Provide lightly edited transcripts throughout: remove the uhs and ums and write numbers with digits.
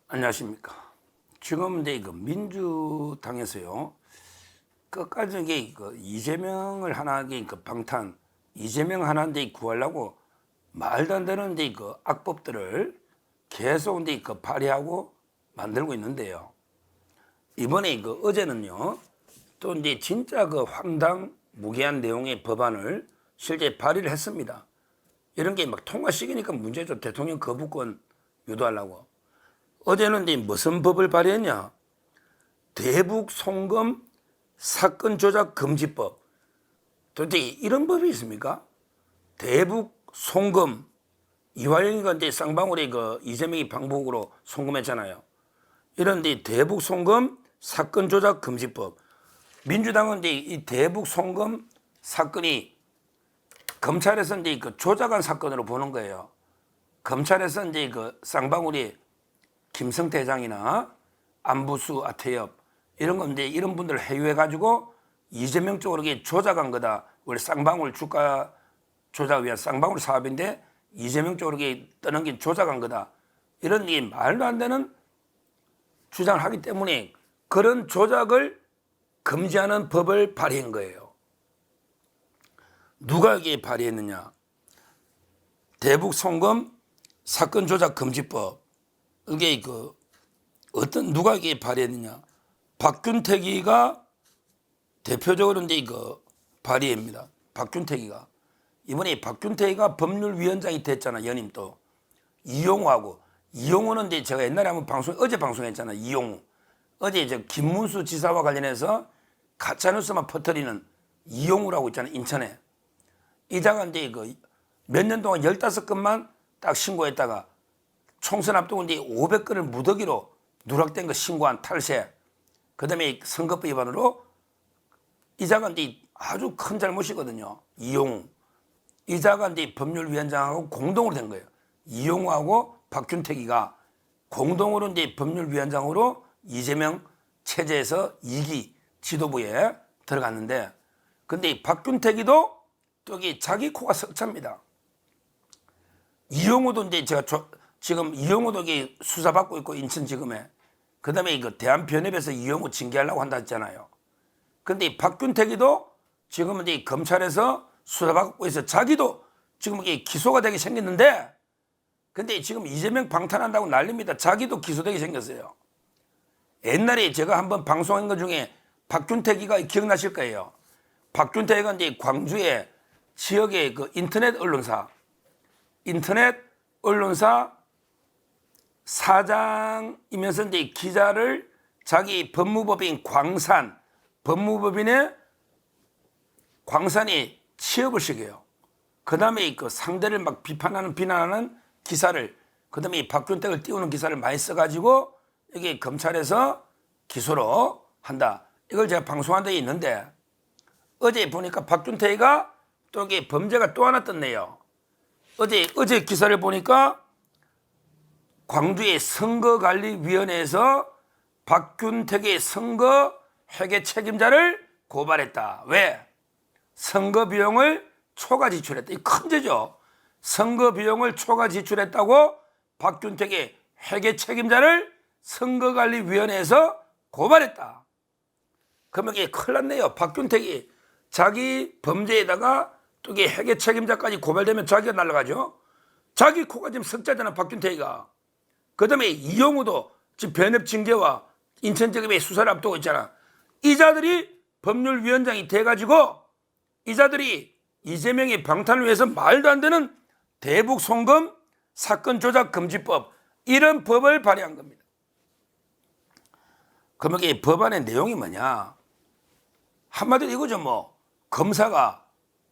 안녕하십니까. 지금 이제 그 민주당에서요, 끝까지 이게 이재명을 하나의 방탄, 이재명 하나인데 구하려고 말도 안 되는 이제 악법들을 계속 이제 발휘하고 만들고 있는데요. 이번에 어제는요, 또 이제 진짜 황당 무계한 내용의 법안을 실제 발의를 했습니다. 이런 게 막 통과시키니까 문제죠. 대통령 거부권 유도하려고. 어제는 이제 무슨 법을 발의했냐? 대북 송금 사건 조작 금지법. 도대체 이런 법이 있습니까? 대북 송금. 이화영이가 이제 쌍방울에 이재명이 방북으로 송금했잖아요. 이런 데 대북 송금 사건 조작 금지법. 민주당은 이제 이 대북 송금 사건이 검찰에서 이제 조작한 사건으로 보는 거예요. 검찰에서 이제 쌍방울이 김성태 회장이나 안부수, 아태엽 이런 건데 이런 분들 회유해 가지고 이재명 쪽으로 조작한 거다. 원래 쌍방울 주가 조작 위한 쌍방울 사업인데 이재명 쪽으로 떠는 게 조작한 거다. 이런 게 말도 안 되는 주장을 하기 때문에 그런 조작을 금지하는 법을 발의한 거예요. 누가 이게 발의했느냐? 대북 송금 사건 조작 금지법. 이게 누가 이게 발의했느냐? 박균택이가 대표적으로 이제 발의입니다. 박균택이가 이번에 박균택이가 법률위원장이 됐잖아. 연임 또 이용우는 이제 제가 옛날에 한번 어제 방송했잖아. 이용우 어제 이제 김문수 지사와 관련해서 가짜뉴스만 퍼뜨리는 이용우라고 있잖아. 인천에 이자가 이제 몇 년 동안 15건만 딱 신고했다가 총선 앞두고 이제 500건을 무더기로 누락된 거 신고한 탈세. 그 다음에 선거법 위반으로 이자가 이제 아주 큰 잘못이거든요. 이용우. 이자가 이제 법률위원장하고 공동으로 된 거예요. 이용우하고 박균택이가 공동으로 이제 법률위원장으로 이재명 체제에서 2기 지도부에 들어갔는데, 근데 박균택이도 또 자기 코가 석차입니다. 이용우도 이제 지금 이용우도 수사받고 있고 인천지검에. 그 다음에 대한변협에서 이용우 징계하려고 한다 했잖아요. 근데 박균택이도 지금 이제 검찰에서 수사받고 있어. 자기도 지금 기소가 되게 생겼는데, 근데 지금 이재명 방탄한다고 난립니다. 자기도 기소되게 생겼어요. 옛날에 제가 한번 방송한 것 중에 박균택이가 기억나실 거예요. 박균택이가 이제 광주의 지역의 인터넷 언론사 사장이면서 이제 기자를 자기 법무법인 법무법인의 광산이 취업을 시켜요. 그 다음에 상대를 막 비난하는 기사를, 그 다음에 박균택을 띄우는 기사를 많이 써가지고 이게 검찰에서 기소로 한다. 이걸 제가 방송한 적이 있는데, 어제 보니까 박균택이가 또 이게 범죄가 또 하나 떴네요. 어제 기사를 보니까 광주의 선거관리위원회에서 박균택의 선거 회계 책임자를 고발했다. 왜? 선거 비용을 초과 지출했다. 이 큰 죄죠. 선거 비용을 초과 지출했다고 박균택의 회계 책임자를 선거관리위원회에서 고발했다. 그러면 이게 큰일 났네요. 박균택이 자기 범죄에다가 또 이게 회계 책임자까지 고발되면 자기가 날아가죠. 자기 코가 지금 석자잖아. 박균택이가. 그 다음에 이용우도 지금 변협 징계와 인천지검의 수사를 앞두고 있잖아. 이자들이 법률위원장이 돼가지고 이자들이 이재명의 방탄을 위해서 말도 안 되는 대북 송금 사건 조작 금지법, 이런 법을 발의한 겁니다. 그러면 이 법안의 내용이 뭐냐? 한마디로 이거죠. 검사가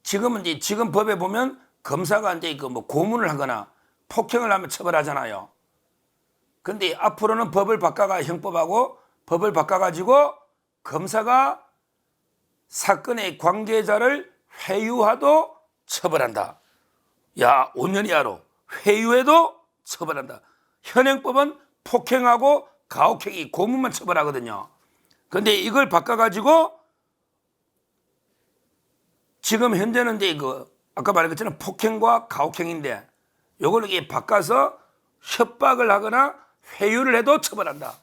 지금 법에 보면 검사가 이제 고문을 하거나 폭행을 하면 처벌하잖아요. 근데 앞으로는 형법하고 법을 바꿔가지고 검사가 사건의 관계자를 회유하도 처벌한다. 야, 5년 이하로 회유해도 처벌한다. 현행법은 폭행하고 가혹행위, 고문만 처벌하거든요. 근데 이걸 바꿔가지고 지금 현재는 이제 아까 말한 것처럼 폭행과 가혹행위인데, 요걸 바꿔서 협박을 하거나 회유를 해도 처벌한다.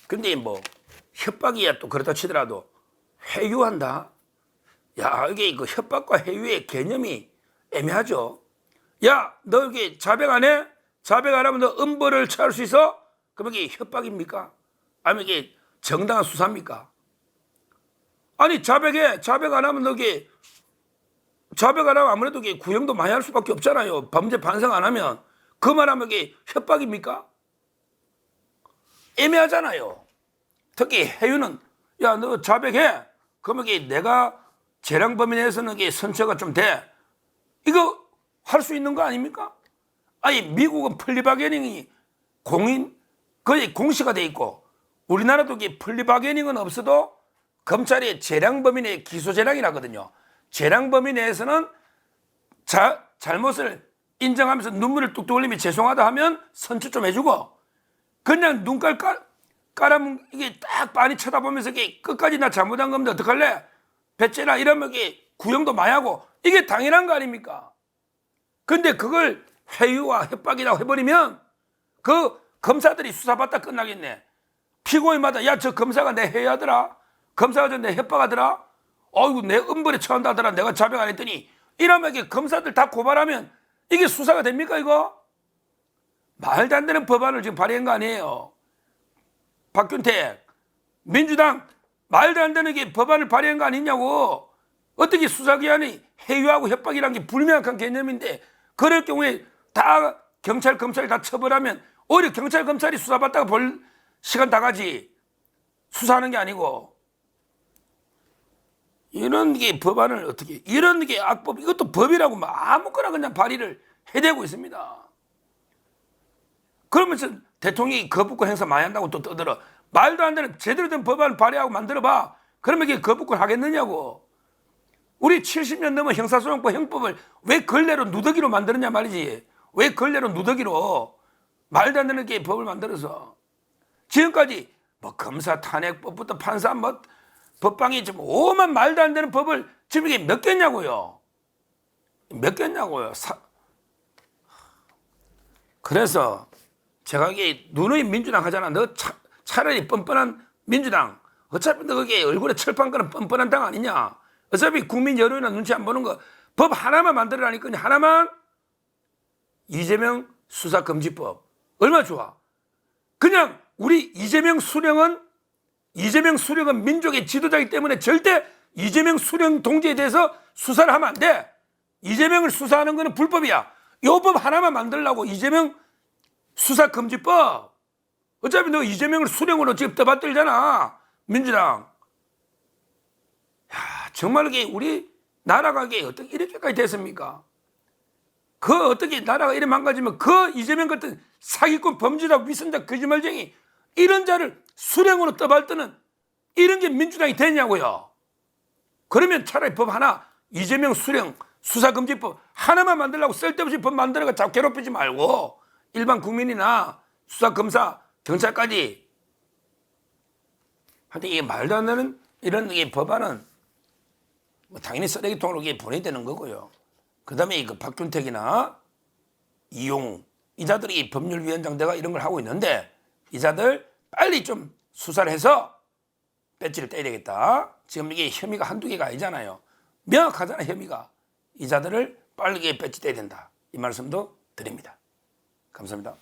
근데 뭐 협박이야 또 그렇다 치더라도 회유한다. 야, 이게 그 협박과 회유의 개념이 애매하죠. 야, 너 이게 자백 안 해? 자백 안 하면 너 음벌을 처할 수 있어? 그럼 이게 협박입니까? 아니면 이게 정당한 수사입니까? 아니, 자백해. 자백 안 하면 너 이게 자백 안 하면 아무래도 이게 구형도 많이 할 수밖에 없잖아요. 범죄 반성 안 하면. 그 말하면 이게 협박입니까? 애매하잖아요. 특히 해유는 야, 너 자백해. 그러면 이게 내가 재량 범위 내에서는 이게 선처가 좀 돼. 이거 할 수 있는 거 아닙니까? 아니, 미국은 플리바게닝이 거의 공시가 돼 있고, 우리나라도 이게 플리바게닝은 없어도 검찰이 재량 범위 내 기소 재량이라거든요. 재량 범위 내에서는 잘못을 인정하면서 눈물을 뚝뚝 흘리며 죄송하다 하면 선처 좀 해주고, 그냥 눈깔 이게 딱 빤히 쳐다보면서 이게 끝까지 나 잘못한 건데 어떡할래? 배째라 이러면 이게 구형도 많이 하고, 이게 당연한 거 아닙니까? 근데 그걸 회유와 협박이라고 해버리면 그 검사들이 수사받다 끝나겠네. 피고인마다 야, 저 검사가 내 회유하더라. 검사가 저 내 협박하더라. 어이구, 내 음벌에 처한다더라. 내가 자백 안 했더니. 이러면 이게 검사들 다 고발하면 이게 수사가 됩니까, 이거? 말도 안 되는 법안을 지금 발의한 거 아니에요. 박균택, 민주당 말도 안 되는 게 법안을 발의한 거 아니냐고. 어떻게 수사기관이 회유하고 협박이란 게 불명확한 개념인데, 그럴 경우에 다 경찰, 검찰이 다 처벌하면 오히려 경찰, 검찰이 수사받다가 볼 시간 다 가지. 수사하는 게 아니고. 이런 게 법안을 어떻게, 이런 게 악법, 이것도 법이라고 막 아무거나 그냥 발의를 해대고 있습니다. 그러면서 대통령이 거부권 행사 많이 한다고 또 떠들어. 말도 안 되는 제대로 된 법안을 발의하고 만들어봐. 그러면 이게 거부권 하겠느냐고. 우리 70년 넘은 형사소송법 형법을 왜 걸레로 누더기로 만들었냐 말이지. 왜 걸레로 누더기로 말도 안 되는 게 법을 만들어서. 지금까지 뭐 검사 탄핵법부터 판사 뭐 법방이 좀 오만 말도 안 되는 법을 지금 이게 몇 개냐고요. 몇 개냐고요. 그래서 제가 이게 누누이 민주당 하잖아. 너 차라리 뻔뻔한 민주당. 어차피 너 그게 얼굴에 철판 거는 뻔뻔한 당 아니냐. 어차피 국민 여론이나 눈치 안 보는 거 법 하나만 만들어라니까. 하나만. 이재명 수사금지법 얼마나 좋아. 그냥 우리 이재명 수령은 민족의 지도자이기 때문에 절대 이재명 수령 동지에 대해서 수사를 하면 안 돼. 이재명을 수사하는 거는 불법이야. 요 법 하나만 만들려고 이재명 수사금지법. 어차피 너 이재명을 수령으로 지금 떠받들잖아. 민주당. 야, 정말 이게 우리 나라가 이게 어떻게 이렇게까지 됐습니까? 그 어떻게 나라가 이래 망가지면 그 이재명 같은 사기꾼 범죄자 위선자 거짓말쟁이 이런 자를 수령으로 떠받드는 이런 게 민주당이 되냐고요. 그러면 차라리 법 하나, 이재명 수령 수사금지법 하나만 만들려고 쓸데없이 법 만들어가 자꾸 괴롭히지 말고 일반 국민이나 수사검사 경찰까지. 하여튼 이게 말도 안 되는 이런 이 법안은 뭐 당연히 쓰레기통으로 이게 보내야 되는 거고요. 그 다음에 그 박균택이나 이용우 이자들이 법률위원장대가 이런 걸 하고 있는데 이자들 빨리 좀 수사를 해서 배지를 떼야 되겠다. 지금 이게 혐의가 한두 개가 아니잖아요. 명확하잖아 혐의가. 이자들을 빠르게 배지 떼야 된다. 이 말씀도 드립니다. 감사합니다.